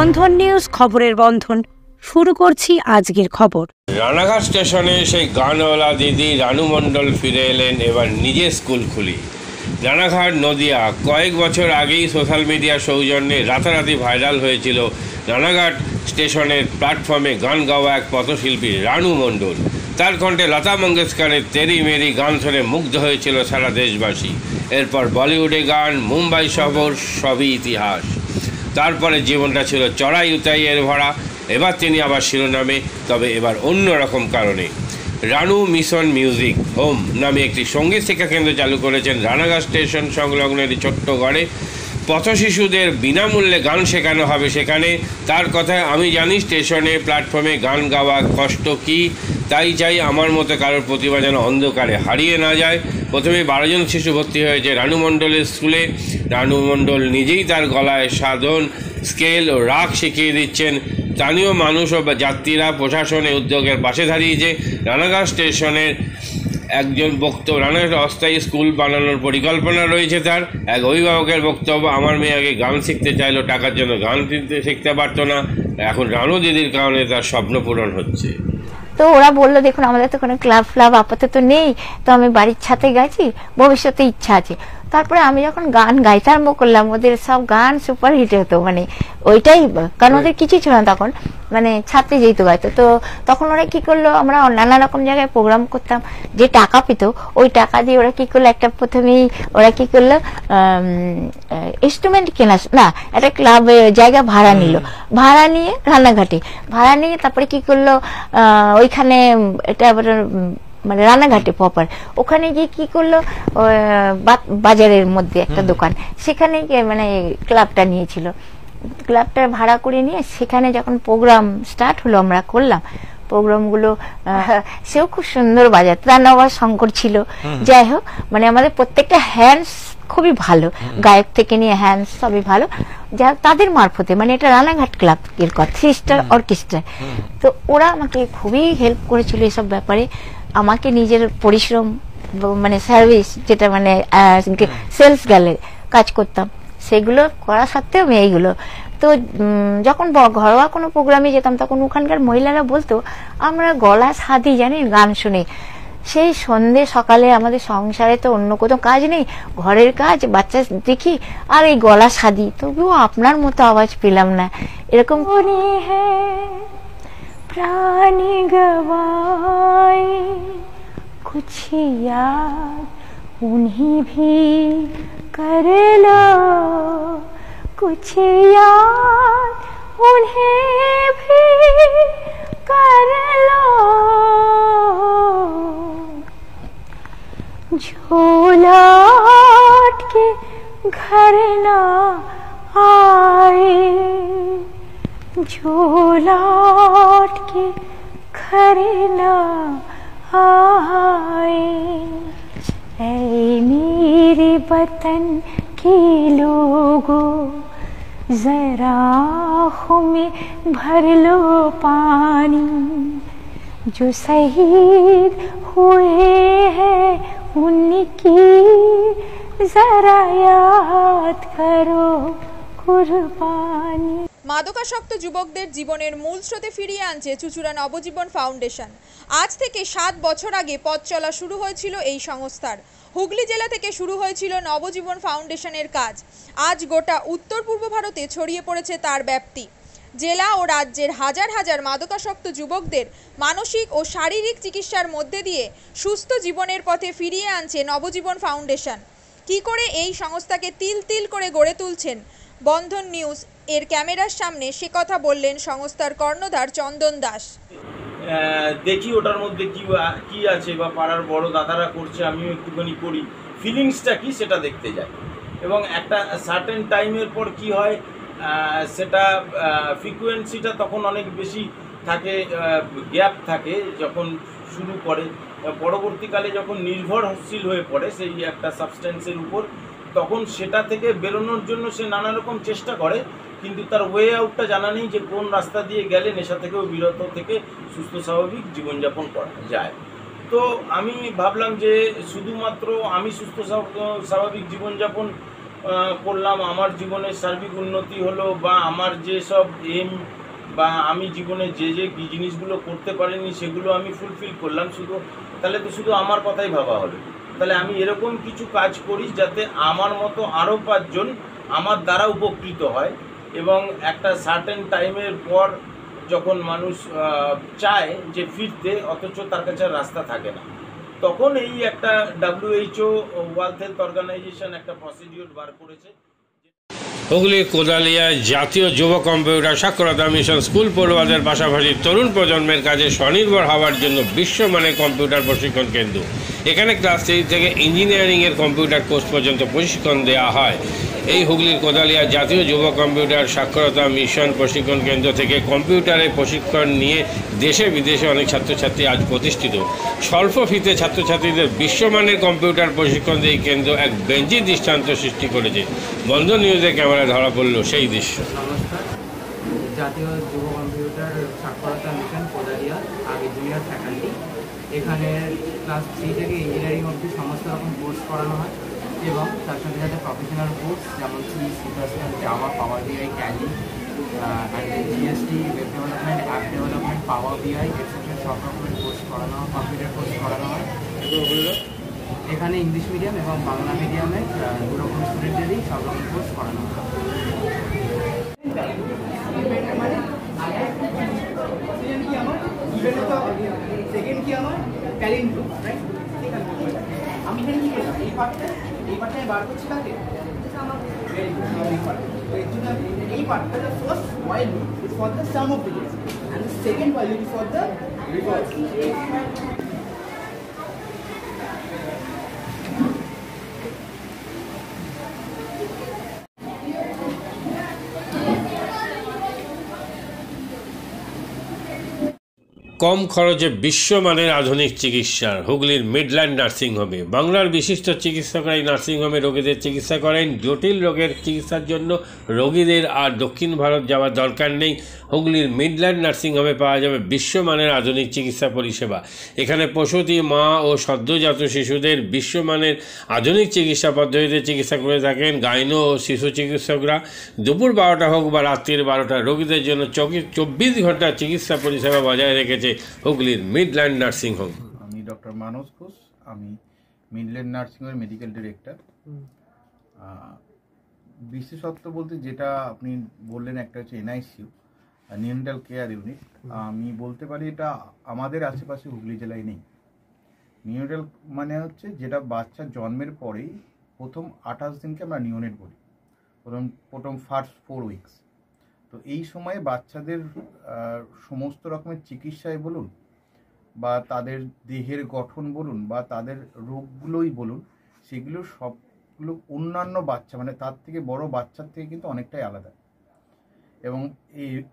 বন্ধন news, খবরের বন্ধন। শুরু করছি আজকের খবর। রানাঘাট স্টেশনে সেই গানওয়ালা দিদি রানু মণ্ডল ফিরে এলেন এবার নিজের স্কুল খুলি। রানাঘাট নদিয়া কয়েক বছর আগেই সোশ্যাল মিডিয়া সৌজন্যে রাতারাতি ভাইরাল হয়েছিল রানাঘাট স্টেশনের প্ল্যাটফর্মে গান গাওয়া এক পথশিল্পী রানু মণ্ডল। তার কণ্ঠে লতা মঙ্গেশকরের তেরি মেরি গান শুনে মুগ্ধ হয়েছিল সারা দেশবাসী। এরপর বলিউডে গান, মুম্বাই শহর, সবই ইতিহাস। তারপরে জীবনটা ছিল চড়াই উতাইয়ের ভরা। এবার তিনি আবার শিরোনামে, তবে এবার অন্য রকম কারণে। রানু মিশন মিউজিক হোম নামে একটি সঙ্গীত শিক্ষা কেন্দ্র চালু করেছেন রানাঘাট স্টেশন সংলগ্ন একটি ছোট্ট ঘরে। পথ শিশুদের বিনামূল্যে গান শেখানো হবে সেখানে। তার কথায়, আমি জানি স্টেশনে প্ল্যাটফর্মে গান গাওয়া কষ্ট কী, তাই চাই আমার মতো কারোর প্রতিভা যেন অন্ধকারে হারিয়ে না যায়। প্রথমে 12 জন শিশু ভর্তি হয়েছে রানু মণ্ডলের স্কুলে। রানু মণ্ডল নিজেই তার গলায় সাধন, স্কেল ও রাগ শিখিয়ে দিচ্ছেন। স্থানীয় মানুষ ও যাত্রীরা প্রশাসনের উদ্যোগের পাশে দাঁড়িয়েছে। রানাঘাট স্টেশনের একজন বক্তব্য, রানাঘাট অস্থায়ী স্কুল বানানোর পরিকল্পনা রয়েছে তার। এক অভিভাবকের বক্তব্য, আমার মেয়ে আগে গান শিখতে চাইলো, টাকার জন্য গান শিখতে পারতো না, এখন রানু দিদির কারণে তার স্বপ্ন পূরণ হচ্ছে। তো ওরা বললো, দেখুন আমাদের তো কোনো ক্লাব ফ্লাব আপাতত নেই, তো আমি বাড়ির ছাতে গেছি, ভবিষ্যতে ইচ্ছা আছে। তারপরে আমি যখন গান গাইতে আরম্ভ করলাম, ওদের সব গান সুপার হিট হতো, মানে ওইটাই, কারণ ওদের কিছু ছিল না তখন, মানে ছাত্রে যেহেতু গাইতো। তো তখন ওরা কি করলো, আমরা নানা রকম জায়গায় প্রোগ্রাম করতাম, যে টাকা পেত ওই টাকা দিয়ে ওরা কি করলো, একটা প্রথমেই ওরা কি করলো, ইনস্ট্রুমেন্ট কেনা না, একটা ক্লাবে জায়গা ভাড়া নিল, ভাড়া নিয়ে রানাঘাটে ভাড়া নিয়ে তারপরে কি করলো, ওইখানে এটা আবার মানে রানাঘাটে প্রপার, ওখানে গিয়ে কি করলো, বাজারের মধ্যে একটা দোকান, সেখানে মানে ক্লাবটা নিয়েছিল। ক্লাবটা ভাড়া করে নিয়ে সেখানে যখন প্রোগ্রাম স্টার্ট হলো, আমরা করলাম প্রোগ্রামগুলো। সেও খুব সুন্দর বাজাত, রান্নাবাস শঙ্কর ছিল। যাই হোক, মানে আমাদের প্রত্যেকটা হ্যান্ডস খুবই ভালো, গায়ক থেকে নিয়ে হ্যান্ডস সবই ভালো, যা তাদের মারফতে, মানে এটা রানাঘাট ক্লাব এর কথা, 3 স্টার অর্কেস্ট্রা। তো ওরা আমাকে খুবই হেল্প করেছিল এসব ব্যাপারে। আমাকে নিজের পরিশ্রম, মানে সার্ভিস, যেটা মানে সেলস গার্লের কাজ করতাম, সেগুলো করা সত্ত্বেও আমি এইগুলো। তো যখন ঘরোয়া কোনো প্রোগ্রামে যেতাম, তখন ওখানকার মহিলারা বলতো, আমরা গলা সাদি জানি গান শুনে। সেই সন্ধে সকালে আমাদের সংসারে তো অন্য কোনো কাজ নেই, ঘরের কাজ, বাচ্চা দেখি, আর এই গলা সাদি, তবুও আপনার মতো আওয়াজ পেলাম না, এরকম প্রাণী গवाए कुछ याद उन्हीं भी कर लो, कुछ याद उन्हें भी कर लो, जो लौट के घर ना आए, जो लौट के घर ना आए, ऐ मेरे वतन के लोगों, जरा आँखों में भर लो पानी, जो शहीद हुए हैं उनकी जरा याद करो कुर्बानी। মাদকাসক্ত যুবকদের জীবনের মূল স্রোতে ফিরিয়ে আনছে চুঁচুড়া নবজীবন ফাউন্ডেশন। আজ থেকে 7 বছর আগে পথ চলা শুরু হয়েছিল এই সংস্থার। হুগলি জেলা থেকে শুরু হয়েছিল নবজীবন ফাউন্ডেশনের কাজ। আজ গোটা উত্তর পূর্ব ভারতে ছড়িয়ে পড়েছে তার ব্যাপ্তি। জেলা ও রাজ্যের হাজার হাজার মাদকাসক্ত যুবকদের মানসিক ও শারীরিক চিকিৎসার মধ্যে দিয়ে সুস্থ জীবনের পথে ফিরিয়ে আনছে নবজীবন ফাউন্ডেশন। কি করে এই সংস্থাকে তিল তিল করে গড়ে তুলছেন বন্ধন নিউজ এর ক্যামেরার সামনে, সে কথা বললেন সংস্থার কর্ণধার চন্দন দাস। দেখি ওটার মধ্যে কি আছে, বা পাড়ার বড় দাদারা করছে, আমিও একটুখানি করি, ফিলিংসটা কি সেটা দেখতে যাই। এবং একটা সার্টেন টাইমের পর কি হয়, সেটা ফ্রিকোয়েন্সিটা তখন অনেক বেশি থাকে, গ্যাপ থাকে যখন শুরু করে, পরবর্তীকালে যখন নির্ভরশীল হয়ে পড়ে সেই একটা সাবস্টেন্সের উপর, তখন সেটা থেকে বেরোনোর জন্য সে নানা রকম চেষ্টা করে, কিন্তু তার ওয়ে আউটটা জানা নেই যে কোন রাস্তা দিয়ে গেলে নেশা থেকেও বিরত থেকে সুস্থ স্বাভাবিক জীবনযাপন করা যায়। তো আমি ভাবলাম যে শুধুমাত্র আমি সুস্থ স্বাভাবিক জীবনযাপন করলাম, আমার জীবনের সার্বিক উন্নতি হলো, বা আমার যেসব এম বা আমি জীবনে যে জিনিসগুলো করতে পারিনি সেগুলো আমি ফুলফিল করলাম, তাহলে তো শুধু আমার কথাই ভাবা হলো। তাহলে আমি এরকম কিছু কাজ করি যাতে আমার মতো আরও 5 জন আমার দ্বারা উপকৃত হয়, এবং একটা সার্টেন টাইমের পর যখন মানুষ চায় যে ফিরতে, অথচ তার কাছে রাস্তা থাকে না, তখন এই একটা WHO ওয়ার্ল্ড হেলথ অর্গানাইজেশন একটা প্রসিডিউর বার করেছে। হুগলির কোদালিয়া জাতীয় যুব কম্পিউটার সাক্ষরতা মিশন স্কুল পড়ুয়াদের পাশাপাশি তরুণ প্রজন্মের কাজে স্বনির্ভর হওয়ার জন্য বিশ্বমানের কম্পিউটার প্রশিক্ষণ কেন্দ্র। এখানে ক্লাস 3 থেকে ইঞ্জিনিয়ারিংয়ের কম্পিউটার কোর্স পর্যন্ত প্রশিক্ষণ দেওয়া হয়। এই হুগলির কোদালিয়া জাতীয় যুব কম্পিউটার সাক্ষরতা মিশন প্রশিক্ষণ কেন্দ্র থেকে কম্পিউটারের প্রশিক্ষণ নিয়ে দেশে বিদেশে অনেক ছাত্রছাত্রী আজ প্রতিষ্ঠিত। স্বল্প ফিতে ছাত্রছাত্রীদের বিশ্বমানের কম্পিউটার প্রশিক্ষণ দিয়ে এই কেন্দ্র এক বেঞ্চি দৃষ্টান্ত সৃষ্টি করেছে। বন্ধন নিউজে ক্যামেরায় ধরা পড়ল সেই দৃশ্য। নমস্কার, জাতীয় যুব কম্পিউটার সাক্ষরতা মিশন কোদালিয়া, আগে জুনিয়র ফ্যাকাল্টি। এখানে ক্লাস 3 থেকে ইঞ্জিনিয়ারিং অবধি সমস্ত রকম কোর্স করানো হয়, এবং তার সাথে সাথে প্রফেশনাল কোর্স যেমন C++, Java, Power BI, Tally, GST, web development, app development, Power BI etcetera সব রকমের কোর্স করানো হয়, কম্পিউটার কোর্স করানো হয়। এখানে ইংলিশ মিডিয়াম এবং বাংলা মিডিয়ামে দু রকম স্টুডেন্টদেরই সব রকম কোর্স করানো হয়। সেকেন্ড কি আমার ট্যালেন্ট, রাইট? আমি এখানে কি করলাম, এই পার্টটা বার করছি কাকে, এই পার্টটা the first while loop is for the sum of digits and the second while loop is for the reverse. কম খরচে বিশ্বমানের আধুনিক চিকিৎসার হুগলির মিডল্যান্ড নার্সিংহোমে বাংলার বিশিষ্ট চিকিৎসকরা এই নার্সিংহোমে রোগীদের চিকিৎসা করেন। জটিল রোগের চিকিৎসার জন্য রোগীদের আর দক্ষিণ ভারত যাওয়ার দরকার নেই। হুগলির মিডল্যান্ড নার্সিংহোমে পাওয়া যাবে বিশ্বমানের আধুনিক চিকিৎসা পরিষেবা। এখানে প্রসূতি মা ও সদ্যজাত শিশুদের বিশ্বমানের আধুনিক চিকিৎসা পদ্ধতিতে চিকিৎসা করে থাকেন গাইনো ও শিশু চিকিৎসকরা। দুপুর 12টা হোক বা রাত্রির 12টা, রোগীদের জন্য 24 ঘন্টা চিকিৎসা পরিষেবা বজায় রেখেছে হুগলির মিডল্যান্ড নার্সিং হোম। আমি ডক্টর মানস ঘোষ, আমি মিডল্যান্ড নার্সিং হোমের মেডিকেল ডিরেক্টর। বিশেষত্ব বলতে যেটা আপনি বললেন, একটা হচ্ছে NICU, নিউনেটাল কেয়ার ইউনিট। আমি বলতে পারি এটা আমাদের আশেপাশে হুগলি জেলায় নেই। নিউনেটাল মানে হচ্ছে যেটা বাচ্চা জন্মের পরেই প্রথম 28 দিনকে আমরা নিউনেট বলি, প্রথম ফার্স্ট 4 উইকস। তো এই সময়ে বাচ্চাদের সমস্ত রকমের চিকিৎসায় বলুন, বা তাদের দেহের গঠন বলুন, বা তাদের রোগগুলোই বলুন, সেগুলো সবগুলো অন্যান্য বাচ্চা মানে তার থেকে বড় বাচ্চার থেকে কিন্তু অনেকটাই আলাদা। এবং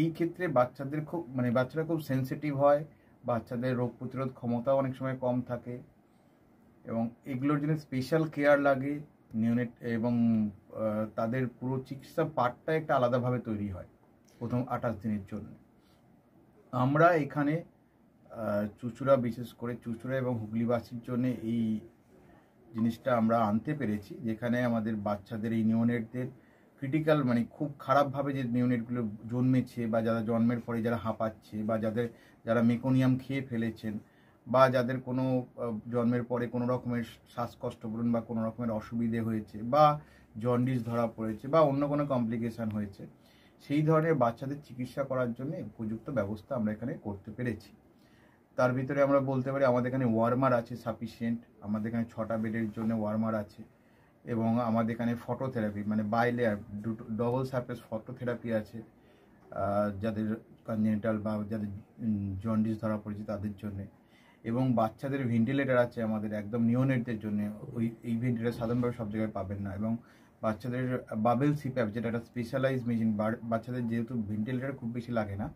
এই ক্ষেত্রে বাচ্চারা খুব সেন্সিটিভ হয়, বাচ্চাদের রোগ প্রতিরোধ ক্ষমতাও অনেক সময় কম থাকে, এবং এগুলোর জন্য স্পেশাল কেয়ার লাগে নিউনেট, এবং তাদের পুরো চিকিৎসা পার্টটা একটা আলাদাভাবে তৈরি হয় প্রথম 28 দিনের জন্য। আমরা এখানে চুঁচুড়া, বিশেষ করে চুঁচুড়া এবং হুগলিবাসীর জন্য এই জিনিসটা আমরা আনতে পেরেছি, যেখানে আমাদের বাচ্চাদের এই নিউনেটদের ক্রিটিক্যাল মানে খুব খারাপভাবে যে নিউনেটগুলো জন্মেছে, বা যারা জন্মের পরে যারা হাঁপাচ্ছে, বা যারা মেকোনিয়াম খেয়ে ফেলেছেন, বা যাদের কোনো জন্মের পরে কোনো রকমের শ্বাসকষ্ট বলুন, বা কোনো রকমের অসুবিধে হয়েছে, বা জন্ডিস ধরা পড়েছে, বা অন্য কোনো কমপ্লিকেশান হয়েছে, সেই ধরনের বাচ্চাদের চিকিৎসা করার জন্য উপযুক্ত ব্যবস্থা আমরা এখানে করতে পেরেছি। তার ভিতরে আমরা বলতে পারি আমাদের এখানে ওয়ার্মার আছে সাফিসিয়েন্ট, আমাদের এখানে 6টা বেডের জন্য ওয়ার্মার আছে, এবং আমাদের এখানে ফটোথেরাপি মানে বাইলেয়ার ডবল সারফেস ফটোথেরাপি আছে যাদের কনজেনিটাল বা যাদের জন্ডিস ধরা পড়েছে তাদের জন্য, এবং বাচ্চাদের ভেন্টিলেটার আছে আমাদের একদম নিওনেটদের জন্য। এই ভেন্টিলেটার সাধারণভাবে সব জায়গায় পাবেন না, এবং বাচ্চাদের বাবেল সিপ্যাপ যেটা একটা স্পেশালাইজ মেশিন, বাচ্চাদের যেহেতু ভেন্টিলেটার খুব বেশি লাগে না,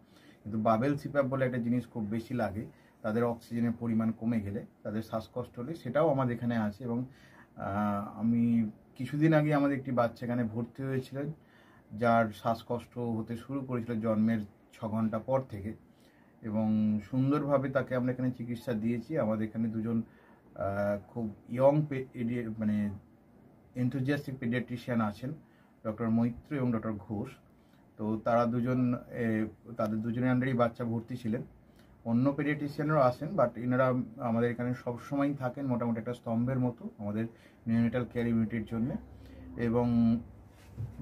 কিন্তু বাবেল সিপ্যাপ বলে একটা জিনিস খুব বেশি লাগে, তাদের অক্সিজেনের পরিমাণ কমে গেলে, তাদের শ্বাসকষ্ট হলে, সেটাও আমাদের এখানে আছে। এবং আমি কিছুদিন আগে আমাদের একটি বাচ্চা এখানে ভর্তি হয়েছিলেন, যার শ্বাসকষ্ট হতে শুরু করেছিল জন্মের 6 ঘন্টা পর থেকে, এবং সুন্দরভাবে তাকে আমরা এখানে চিকিৎসা দিয়েছি। আমাদের এখানে দুজন খুব ইয়ং মানে এনথুজিয়াস্টিক পেডিয়াট্রিশিয়ান আছেন, ডক্টর মৈত্র এবং ডক্টর ঘোষ। তো তারা তাদের দুজনের আন্ডারেই বাচ্চা ভর্তি ছিলেন। অন্য পেডিয়াট্রিশিয়ানরাও আসেন, বাট এনারা আমাদের এখানে সবসময়ই থাকেন মোটামুটি একটা স্তম্ভের মতো আমাদের নিউনেটাল কেয়ার ইউনিটের জন্য। এবং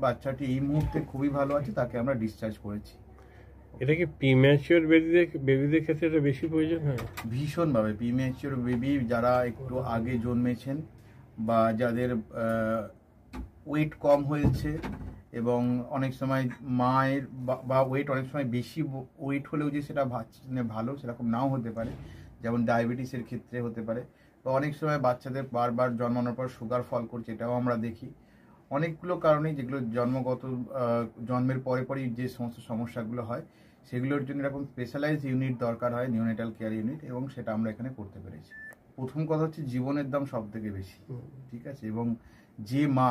বাচ্চাটি এই মুহূর্তে খুবই ভালো আছে, তাকে আমরা ডিসচার্জ করেছি। এটা কি প্রিম্যাচিওর বেবিদের ক্ষেত্রে এটা বেশি প্রয়োজন হয়? ভীষণভাবে প্রিম্যাচিওর বেবি যারা একটু আগে জন্মেছেন বা যাদের ওয়েট কম হয়েছে, এবং অনেক সময় মায়ের বা ওয়েট অনেক সময় বেশি ওয়েট হলেও যে সেটা ভালো সেরকম নাও হতে পারে, যেমন ডায়াবেটিসের ক্ষেত্রে হতে পারে। তো অনেক সময় বাচ্চাদের বারবার জন্মানোর পর সুগার ফল করছে, এটাও আমরা দেখি। অনেকগুলো কারণেই যেগুলো জন্মের পরেই যে সমস্ত সমস্যাগুলো হয় সেগুলোর জন্য এরকম স্পেশালাইজড ইউনিট দরকার হয়, নিউনেটাল কেয়ার ইউনিট, এবং সেটা আমরা এখানে করতে পেরেছি। প্রথম কথা হচ্ছে জীবনের দাম সব থেকে বেশি, ঠিক আছে? এবং যে মা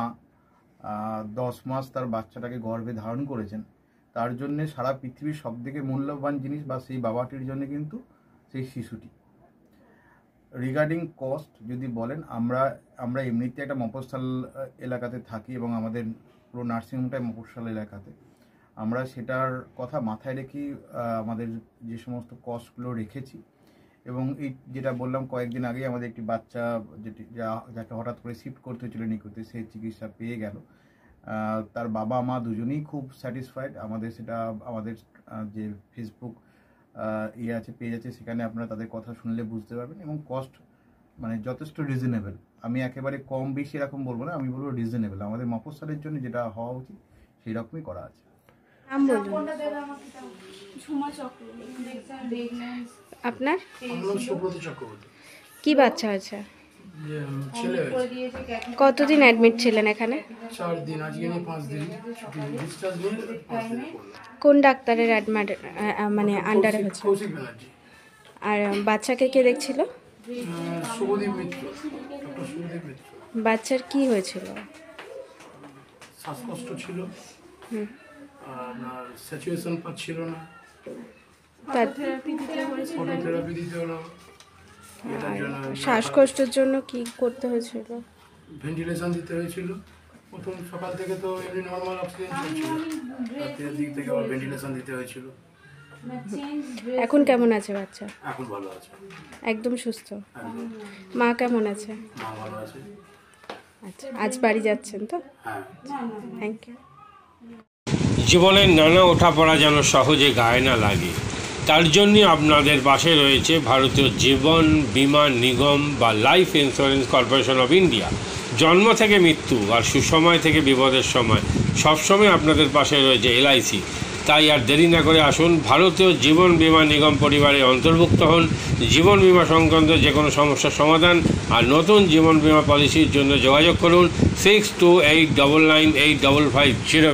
10 মাস তার বাচ্চাটাকে গর্ভে ধারণ করেছেন, তার জন্য সারা পৃথিবীর সব থেকে মূল্যবান জিনিস বা সেই বাবাটির জন্য কিন্তু সেই শিশুটি। রিগার্ডিং কস্ট যদি বলেন, আমরা এমনিতে একটা মফস্বল এলাকাতে থাকি এবং আমাদের পুরো নার্সিংহোমটাই মফস্বল এলাকাতে। আমরা সেটার কথা মাথায় রেখেই আমাদের যে সমস্ত কস্টগুলো রেখেছি। এবং এই যেটা বললাম কয়েকদিন আগেই আমাদের একটি বাচ্চা যাকে হঠাৎ করে শিফট করতে হয়েছিল নিকুতে, সেই চিকিৎসা পেয়ে গেল। তার বাবা মা দুজনেই খুব স্যাটিসফাইড। আমাদের যে ফেসবুক পেজ আছে, সেখানে আপনারা তাদের কথা শুনলে বুঝতে পারবেন। এবং কস্ট মানে যথেষ্ট রিজনেবল। আমি একেবারে কম বেশি এরকম বলবো না, আমি বলবো রিজনেবল। আমাদের মফস্বলের জন্য যেটা হওয়া উচিত সেই রকমই করা আছে। আপনার কি বাচ্চা হয়েছে? কতদিন অ্যাডমিট ছিলেন এখানে? 4 দিন। আজকে নিয়ে 5 দিন ছুটি, ডিসচার্জ নিয়ে 5 দিন। কোন ডাক্তারের মানে আন্ডারে হচ্ছে? আর বাচ্চাকে কে দেখছিল? শুভদীপ মিত্র, ডক্টর শুভদীপ মিত্র। বাচ্চার কি হয়েছিল? শ্বাসকষ্ট ছিল, আপনার স্যাচুরেশন পাচ্ছিল না, ফটোথেরাপি দিতে হলো। শ্বাসকষ্টের জন্য কি করতে হয়েছিল? ভেন্টিলেশন দিতে হয়েছিল। প্রথম সকাল থেকে তো এমনি নর্মাল অক্সিজেন চলছিল, রাতের দিক থেকে আবার ভেন্টিলেশন দিতে হয়েছিল। এখন কেমন আছে বাচ্চা? এখন ভালো আছে, একদম সুস্থ। মা কেমন আছে? মা ভালো আছে। আচ্ছা, আজ বাড়ি যাচ্ছেন তো? হ্যাঁ, থ্যাংক ইউ। জীবনের নানা ওঠাপড়া যেন সহজে গায়ে না লাগে, তার জন্যই আপনাদের পাশে রয়েছে ভারতীয় জীবন বীমা নিগম বা life insurance corporation of India. জন্ম থেকে মৃত্যু আর সুসময় থেকে বিপদের সময় সবসময় আপনাদের পাশে রয়েছে এলআইসি। তাই আর দেরি না করে আসুন, ভারতীয় জীবন বীমা নিগম পরিবারে অন্তর্ভুক্ত হন। জীবন বীমা সংক্রান্ত যে কোনো সমস্যার সমাধান আর নতুন জীবন বীমা পলিসির জন্য যোগাযোগ করুন 6289985550।